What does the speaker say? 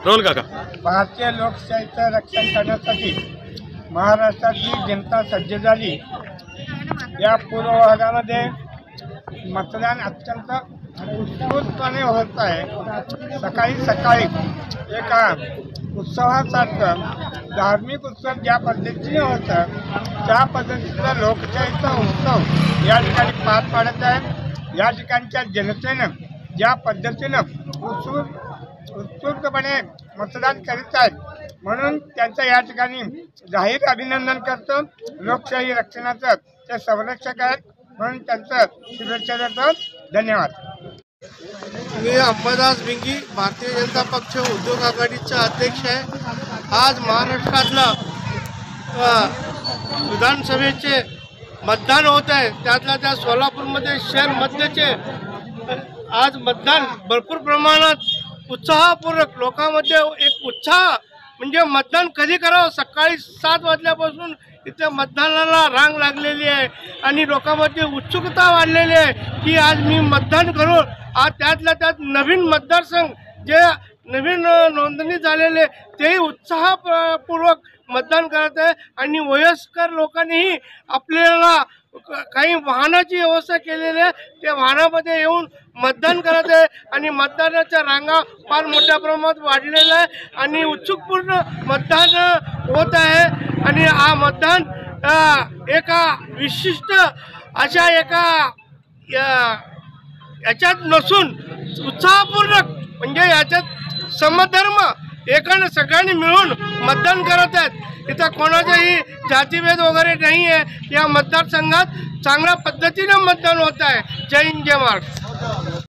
Role काका। भारतीय लोकशाहीचं रक्षण करण्यासाठी महाराष्ट्रातली जनता सज्ज झाली। या पूर्व भागामध्ये मतदान अत्यंत उत्स्फूर्तपणे होत आहे। सकाळी सकाळी एका उत्सवासारखं धार्मिक उत्सव ज्या पद्धतीने होतं त्या पद्धतीचा लोकशाहीचा उत्सव या ठिकाणी पार पाडत आहे। या ठिकाणच्या जनतेनं ज्या पद्धतीनं उत्स्फूर्तपणे मतदान करीत आहेत म्हणून त्यांचं या ठिकाणी जाहीर अभिनंदन करतो। लोकशाही रक्षणाचं ते संरक्षक आहेत म्हणून त्यांचं शुभेच्छा देतो। धन्यवाद। मी अंबादास भिंगी, भारतीय जनता पक्ष उद्योग आघाडीचा अध्यक्ष आहे। आज महाराष्ट्रातलं विधानसभेचे मतदान होत आहे। त्यातल्या त्या सोलापूरमध्ये शहर मध्यचे आज मतदान भरपूर प्रमाणात उत्साहपूर्वक लोकांमध्ये एक उत्साह म्हणजे मतदान कधी करावं। सकाळी 7 वाजल्यापासून इथे मतदानाला रांग लागलेली आहे आणि लोकांमध्ये उत्सुकता वाढलेली आहे की आज मी मतदान करू। आज त्यातल्या त्यात नवीन मतदारसंघ जे नवीन नोंदणी झालेले तेही उत्साहपूर्वक मतदान करत आहे आणि वयस्कर लोकांनीही आपल्याला काही वाहनाची व्यवस्था केलेली आहे। त्या वाहनामध्ये येऊन मतदान करत आहे आणि मतदानाच्या रांगा फार मोठ्या प्रमाणात वाढलेल्या आहे आणि उत्सुकपूर्ण मतदान होत आहे। आणि हा मतदान एका विशिष्ट अशा एका याच्यात नसून उत्साहपूर्वक म्हणजे याच्यात समधर्म एकाने सगळ्यांनी मिळून मतदान करत आहेत। इथं कोणाचाही जातीभेद वगैरे नाही आहे। या मतदारसंघात चांगल्या पद्धतीने मतदान होत आहे। जय हिंद, जय महाराष्ट्र।